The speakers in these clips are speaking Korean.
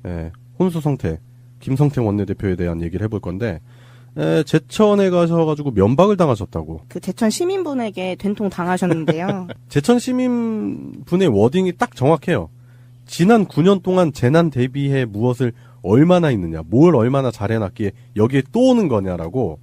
예, 혼수 성태, 김성태 원내대표에 대한 얘기를 해볼 건데, 제천에 가셔가지고 면박을 당하셨다고. 그 제천 시민분에게 된통 당하셨는데요. 제천 시민분의 워딩이 딱 정확해요. 지난 9년 동안 재난 대비해 무엇을 얼마나 했느냐, 뭘 얼마나 잘해놨기에 여기에 또 오는 거냐라고.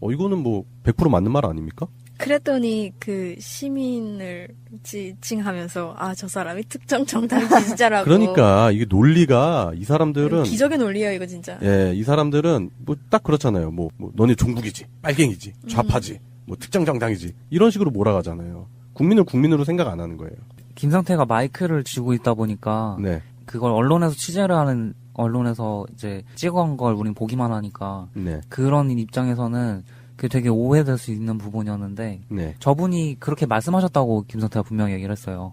이거는 뭐 100% 맞는 말 아닙니까? 그랬더니 그 시민을 지칭하면서 저 사람이 특정 정당 지지자라고. 그러니까 이게 논리가 이 사람들은 기적의 논리예요 이거 진짜. 예, 이 사람들은 뭐 딱 그렇잖아요. 뭐 너네 종북이지, 빨갱이지, 좌파지, 뭐 특정 정당이지 이런 식으로 몰아가잖아요. 국민을 국민으로 생각 안 하는 거예요. 김성태가 마이크를 쥐고 있다 보니까 네. 그걸 언론에서 취재를 하는 언론에서 이제 찍어간 걸 우린 보기만 하니까 네. 그런 입장에서는 그게 되게 오해될 수 있는 부분이었는데 네. 저분이 그렇게 말씀하셨다고 김성태가 분명히 얘기를 했어요.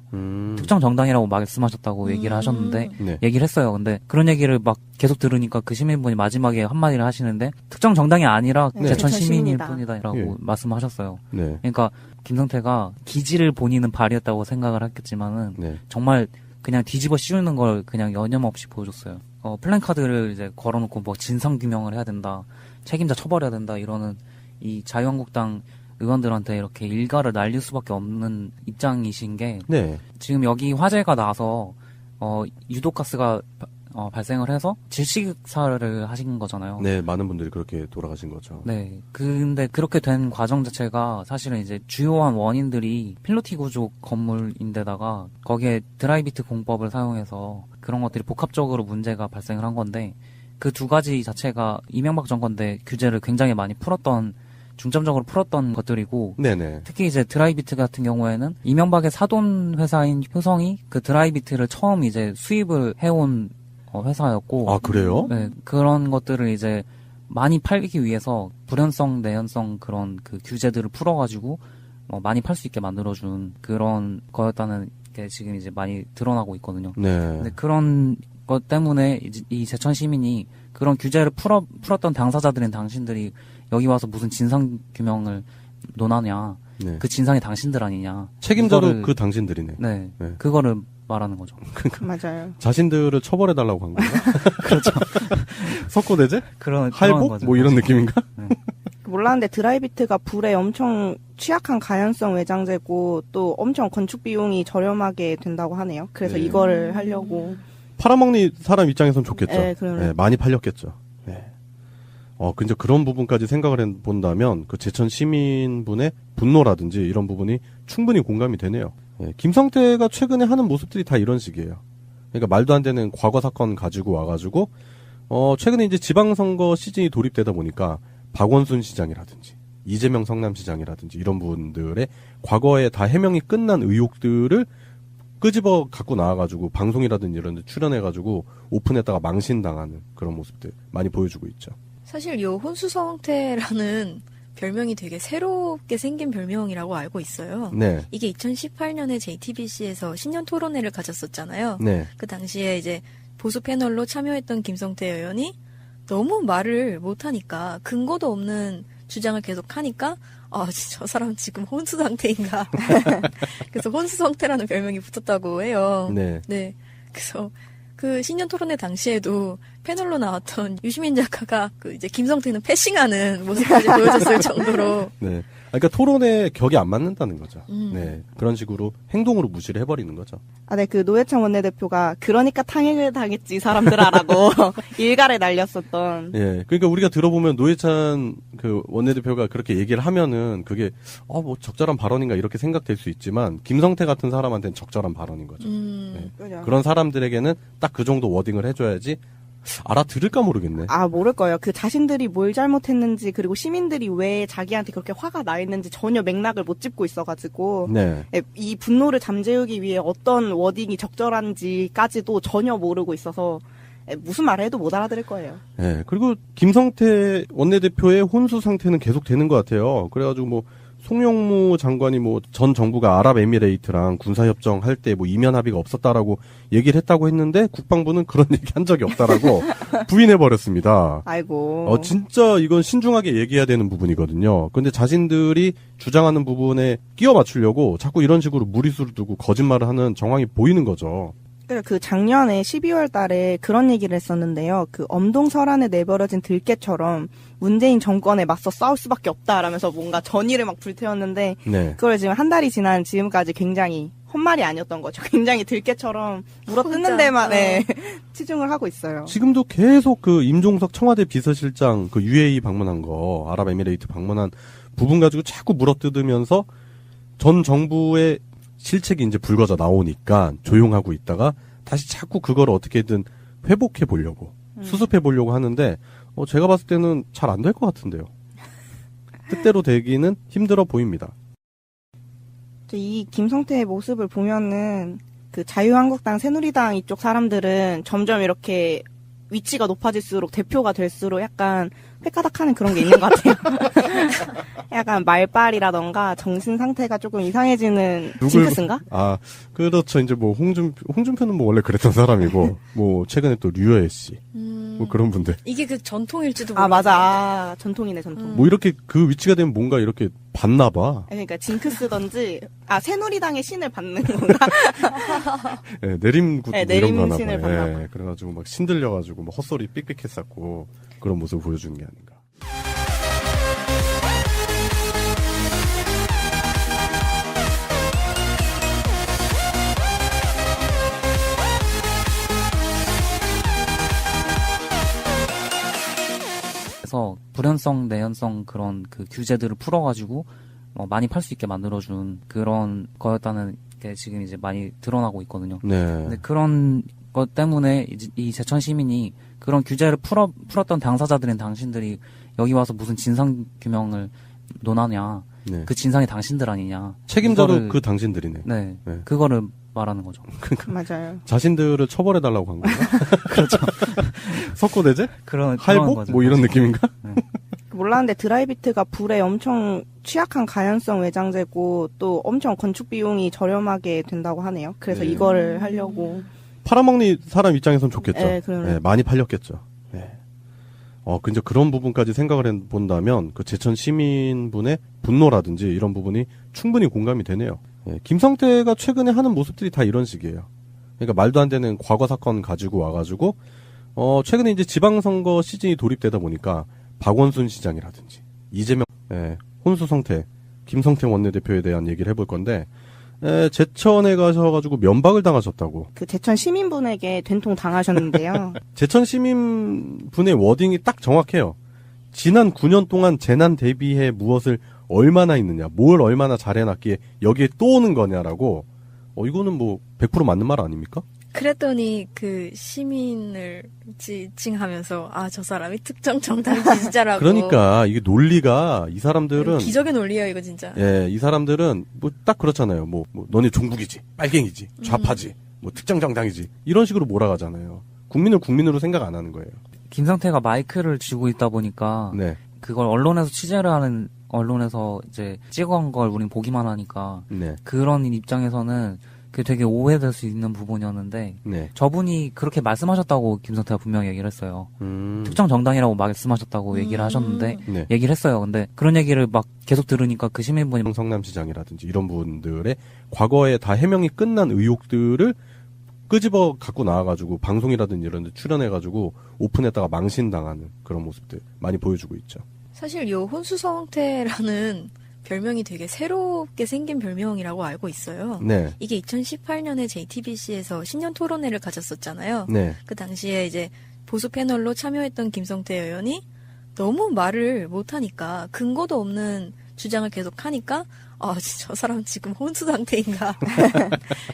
특정 정당이라고 말씀하셨다고 얘기를 하셨는데 네. 얘기를 했어요. 근데 그런 얘기를 막 계속 들으니까 그 시민분이 마지막에 한마디를 하시는데 특정 정당이 아니라 네, 제천 제천 시민일 시민이다. 뿐이다라고 예. 말씀하셨어요. 네. 그러니까 김성태가 기지를 본인은 발휘했다고 생각을 했겠지만은 네. 정말 그냥 뒤집어 씌우는 걸 그냥 여념없이 보여줬어요. 플랜카드를 이제 걸어놓고 뭐 진상규명을 해야 된다, 책임자 처벌해야 된다 이러는 이 자유한국당 의원들한테 이렇게 일가를 날릴 수밖에 없는 입장이신 게 네. 지금 여기 화재가 나서 유독가스가 발생을 해서 질식사를 하신 거잖아요. 네, 많은 분들이 그렇게 돌아가신 거죠. 네. 근데 그렇게 된 과정 자체가 사실은 이제 주요한 원인들이 필로티 구조 건물인데다가 거기에 드라이비트 공법을 사용해서 그런 것들이 복합적으로 문제가 발생을 한 건데 그 두 가지 자체가 이명박 정권 때 규제를 굉장히 많이 중점적으로 풀었던 것들이고 네네. 특히 이제 드라이비트 같은 경우에는 이명박의 사돈 회사인 효성이 그 드라이비트를 처음 이제 수입을 해온 회사였고 아, 그래요? 네, 그런 것들을 이제 많이 팔기 위해서 불연성, 내연성 그런 그 규제들을 풀어가지고 많이 팔 수 있게 만들어준 그런 거였다는 게 지금 이제 많이 드러나고 있거든요. 네. 근데 그런 것 때문에 이 제천 시민이 그런 규제를 풀었던 당사자들인 당신들이 여기 와서 무슨 진상 규명을 논하냐? 네. 그 진상이 당신들 아니냐? 책임자도 그거를, 그 당신들이네. 네, 네. 그거를 말하는 거죠. 맞아요. 자신들을 처벌해달라고 한 건가? 그렇죠. 석고대제? 그런 할복? 거죠. 뭐 이런 느낌인가? 네. 몰랐는데 드라이비트가 불에 엄청 취약한 가연성 외장재고 또 엄청 건축 비용이 저렴하게 된다고 하네요. 그래서 네. 이거를 하려고. 팔아먹는 사람 입장에선 좋겠죠. 네, 그러네. 네, 많이 팔렸겠죠. 네. 근데 그런 부분까지 생각을 해본다면 그 제천 시민분의 분노라든지 이런 부분이 충분히 공감이 되네요. 네, 김성태가 최근에 하는 모습들이 다 이런 식이에요. 그러니까 말도 안 되는 과거 사건 가지고 와가지고 최근에 이제 지방선거 시즌이 돌입되다 보니까 박원순 시장이라든지 이재명 성남시장이라든지 이런 분들의 과거에 다 해명이 끝난 의혹들을 끄집어 갖고 나와가지고 방송이라든지 이런 데 출연해가지고 오픈했다가 망신당하는 그런 모습들 많이 보여주고 있죠. 사실 요 혼수성태라는 별명이 되게 새롭게 생긴 별명이라고 알고 있어요. 네. 이게 2018년에 JTBC에서 신년 토론회를 가졌었잖아요. 네. 그 당시에 이제 보수 패널로 참여했던 김성태 의원이 너무 말을 못하니까 근거도 없는 주장을 계속 하니까 저 사람 지금 혼수 상태인가. 그래서 혼수 상태라는 별명이 붙었다고 해요. 네. 네. 그래서 그 신년 토론회 당시에도 패널로 나왔던 유시민 작가가 그 이제 김성태는 패싱하는 모습까지 보여줬을 정도로. 네. 그러니까 토론에 격이 안 맞는다는 거죠. 네. 그런 식으로 행동으로 무시를 해버리는 거죠. 네, 그 노회찬 원내대표가 그러니까 탄핵을 당했지 이 사람들아라고 일갈에 날렸었던. 예. 그러니까 우리가 들어보면 노회찬 그 원내대표가 그렇게 얘기를 하면은 그게 뭐 적절한 발언인가 이렇게 생각될 수 있지만 김성태 같은 사람한테는 적절한 발언인 거죠. 네. 그죠. 그런 사람들에게는 딱 그 정도 워딩을 해줘야지 알아들을까 모르겠네. 모를 거예요. 그 자신들이 뭘 잘못했는지 그리고 시민들이 왜 자기한테 그렇게 화가 나 있는지 전혀 맥락을 못 짚고 있어가지고 네. 이 분노를 잠재우기 위해 어떤 워딩이 적절한지까지도 전혀 모르고 있어서 무슨 말을 해도 못 알아들을 거예요. 네. 그리고 김성태 원내대표의 혼수 상태는 계속 되는 것 같아요. 그래가지고 뭐 송영무 장관이 뭐 전 정부가 아랍에미레이트랑 군사협정 할 때 뭐 이면 합의가 없었다라고 얘기를 했다고 했는데 국방부는 그런 얘기 한 적이 없다라고 부인해버렸습니다. 아이고. 진짜 이건 신중하게 얘기해야 되는 부분이거든요. 근데 자신들이 주장하는 부분에 끼워 맞추려고 자꾸 이런 식으로 무리수를 두고 거짓말을 하는 정황이 보이는 거죠. 그 작년에 12월 달에 그런 얘기를 했었는데요. 그 엄동설안에 내버려진 들깨처럼 문재인 정권에 맞서 싸울 수밖에 없다라면서 뭔가 전의를 막 불태웠는데 네. 그걸 지금 한 달이 지난 지금까지 굉장히 헛말이 아니었던 거죠. 굉장히 들깨처럼 물어뜯는 혼자, 데만 네, 치중을 하고 있어요. 지금도 계속 그 임종석 청와대 비서실장 그 UAE 방문한 거, 아랍에미레이트 방문한 부분 가지고 자꾸 물어뜯으면서 전 정부의 실책이 이제 불거져 나오니까 조용하고 있다가 다시 자꾸 그걸 어떻게든 회복해 보려고, 수습해 보려고 하는데, 제가 봤을 때는 잘 안 될 것 같은데요. 뜻대로 되기는 힘들어 보입니다. 이 김성태의 모습을 보면은 그 자유한국당, 새누리당 이쪽 사람들은 점점 이렇게 위치가 높아질수록 대표가 될수록 약간 획가닥하는 그런 게 있는 것 같아요. 약간 말빨이라던가 정신 상태가 조금 이상해지는 징크스인가? 아, 그렇죠. 이제 뭐 홍준표는 뭐 원래 그랬던 사람이고, 뭐 최근에 또 류여애 씨, 뭐 그런 분들. 이게 그 전통일지도 아, 모르겠네. 맞아. 아, 전통이네, 전통. 뭐 이렇게 그 위치가 되면 뭔가 이렇게 받나 봐. 그러니까 징크스던지, 새누리당의 신을 받는 건가? 예, 내림굿 네, 뭐 이런 내림 거나 신을 봐요. 받나 봐. 그래가지고 막 신들려가지고 막 헛소리 삑삑했었고 그런 모습을 보여주는 게 아닌가. 그래서 불연성, 내연성 그런 그 규제들을 풀어가지고 많이 팔 수 있게 만들어준 그런 거였다는 게 지금 이제 많이 드러나고 있거든요. 네. 근데 그런 것 때문에 이 제천 시민이 그런 규제를 풀었던 당사자들인 당신들이 여기 와서 무슨 진상 규명을 논하냐, 네. 그 진상이 당신들 아니냐. 책임자도 이거를- 그 당신들이네. 네, 네. 그거를 말하는 거죠. 맞아요. 자신들을 처벌해달라고 한 건가? 그렇죠. 석고대제? 그런 할복? 거죠. 뭐 이런 느낌인가? 몰랐는데 드라이비트가 불에 엄청 취약한 가연성 외장재고 또 엄청 건축 비용이 저렴하게 된다고 하네요. 그래서 네. 이거를 하려고. 팔아먹는 사람 입장에선 좋겠죠. 네, 그러네. 네, 많이 팔렸겠죠. 네. 근데 그런 부분까지 생각을 해본다면 그 제천 시민분의 분노라든지 이런 부분이 충분히 공감이 되네요. 네, 김성태가 최근에 하는 모습들이 다 이런 식이에요. 그러니까 말도 안 되는 과거 사건 가지고 와가지고 최근에 이제 지방선거 시즌이 돌입되다 보니까 박원순 시장이라든지 이재명, 혼수 성태, 김성태 원내대표에 대한 얘기를 해볼 건데 제천에 가셔가지고 면박을 당하셨다고. 그 제천 시민분에게 된통 당하셨는데요. 제천 시민분의 워딩이 딱 정확해요. 지난 9년 동안 재난 대비해 무엇을 얼마나 있느냐, 뭘 얼마나 잘해놨기에 여기에 또 오는 거냐라고. 이거는 뭐 100% 맞는 말 아닙니까? 그랬더니 그 시민을 지칭하면서 저 사람이 특정 정당 지지자라고. 그러니까 이게 논리가 이 사람들은 기적의 논리예요 이거 진짜. 이 사람들은 뭐 딱 그렇잖아요. 뭐 너네 종북이지, 빨갱이지, 좌파지, 뭐 특정 정당이지 이런 식으로 몰아가잖아요. 국민을 국민으로 생각 안 하는 거예요. 김성태가 마이크를 쥐고 있다 보니까 네, 그걸 언론에서 취재를 하는 언론에서 이제 찍어간 걸 우린 보기만 하니까 네, 그런 입장에서는 그게 되게 오해될 수 있는 부분이었는데 네. 저분이 그렇게 말씀하셨다고 김성태가 분명히 얘기를 했어요. 특정 정당이라고 말씀하셨다고 얘기를 하셨는데 네. 얘기를 했어요. 근데 그런 얘기를 막 계속 들으니까 그 시민분이 성남시장이라든지 이런 분들의 과거에 다 해명이 끝난 의혹들을 끄집어 갖고 나와가지고 방송이라든지 이런 데 출연해가지고 오픈했다가 망신당하는 그런 모습들 많이 보여주고 있죠. 사실 요 혼수성태라는 별명이 되게 새롭게 생긴 별명이라고 알고 있어요. 네, 이게 2018년에 JTBC에서 신년 토론회를 가졌었잖아요. 네, 그 당시에 이제 보수 패널로 참여했던 김성태 의원이 너무 말을 못하니까 근거도 없는 주장을 계속 하니까 저 사람 지금 혼수 상태인가.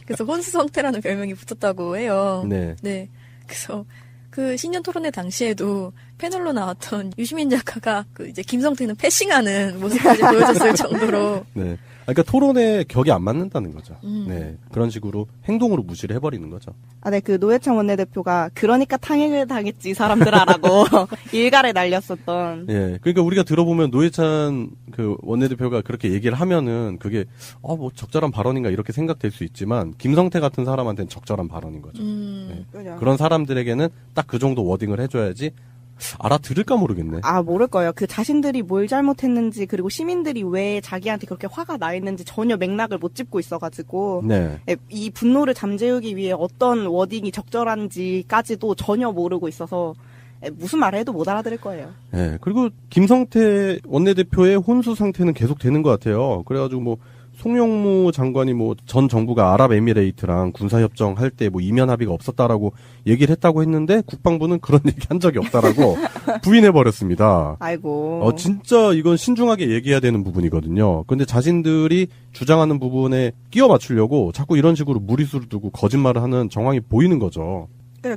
그래서 혼수 상태라는 별명이 붙었다고 해요. 네. 네. 그래서 그 신년 토론회 당시에도 패널로 나왔던 유시민 작가가 그 이제 김성태는 패싱하는 모습까지 보여줬을 정도로. 네. 그러니까 토론에 격이 안 맞는다는 거죠. 음. 네. 그런 식으로 행동으로 무시를 해버리는 거죠. 네, 그 노회찬 원내대표가 그러니까 탕행을 당했지, 이 사람들아라고 일갈에 날렸었던. 예. 그러니까 우리가 들어보면 노회찬 그 원내대표가 그렇게 얘기를 하면은 그게 뭐 적절한 발언인가 이렇게 생각될 수 있지만 김성태 같은 사람한테는 적절한 발언인 거죠. 네. 그죠. 그런 사람들에게는 딱 그 정도 워딩을 해줘야지 알아들을까 모르겠네. 모를 거예요. 그 자신들이 뭘 잘못했는지, 그리고 시민들이 왜 자기한테 그렇게 화가 나 있는지 전혀 맥락을 못 짚고 있어가지고, 네. 이 분노를 잠재우기 위해 어떤 워딩이 적절한지까지도 전혀 모르고 있어서, 무슨 말을 해도 못 알아들을 거예요. 네. 그리고 김성태 원내대표의 혼수 상태는 계속 되는 것 같아요. 그래가지고 뭐 송영무 장관이 뭐 전 정부가 아랍에미레이트랑 군사협정 할 때 뭐 이면 합의가 없었다라고 얘기를 했다고 했는데 국방부는 그런 얘기 한 적이 없다라고 부인해버렸습니다. 아이고. 진짜 이건 신중하게 얘기해야 되는 부분이거든요. 근데 자신들이 주장하는 부분에 끼워 맞추려고 자꾸 이런 식으로 무리수를 두고 거짓말을 하는 정황이 보이는 거죠.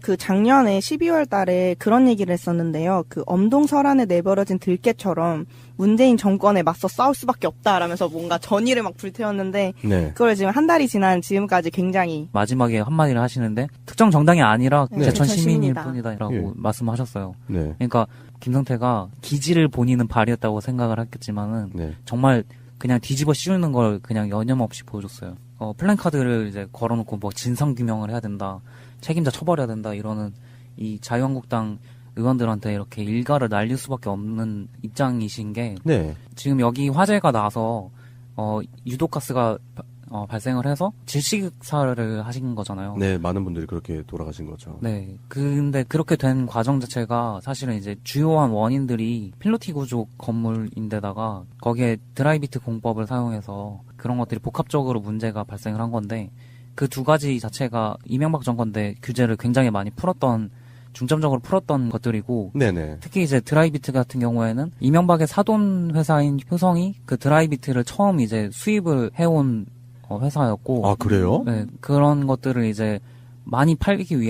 그 작년에 12월 달에 그런 얘기를 했었는데요. 그 엄동설안에 내버려진 들깨처럼 문재인 정권에 맞서 싸울 수밖에 없다라면서 뭔가 전의를 막 불태웠는데 네. 그걸 지금 한 달이 지난 지금까지 굉장히 마지막에 한마디를 하시는데 특정 정당이 아니라 네, 제천 제천 시민일 시민이다. 뿐이다라고 예. 말씀하셨어요. 네. 그러니까 김성태가 기지를 본인은 발휘했다고 생각을 했겠지만은 네. 정말 그냥 뒤집어 씌우는 걸 그냥 여념없이 보여줬어요. 플랜카드를 이제 걸어놓고 뭐 진상규명을 해야 된다, 책임자 처벌해야 된다 이러는 이 자유한국당 의원들한테 이렇게 일가를 날릴 수밖에 없는 입장이신 게 네. 지금 여기 화재가 나서 유독가스가 발생을 해서 질식사를 하신 거잖아요. 네, 많은 분들이 그렇게 돌아가신 거죠. 네. 근데 그렇게 된 과정 자체가 사실은 이제 주요한 원인들이 필로티 구조 건물인데다가 거기에 드라이비트 공법을 사용해서 그런 것들이 복합적으로 문제가 발생을 한 건데 그 두 가지 자체가 이명박 정권 때 규제를 굉장히 많이 중점적으로 풀었던 것들이고 네네. 특히 이제 드라이비트 같은 경우에는 이명박의 사돈 회사인 효성이 그 드라이비트를 처음 이제 수입을 해온 회사였고 아, 그래요? 네, 그런 것들을 이제 많이 팔기 위해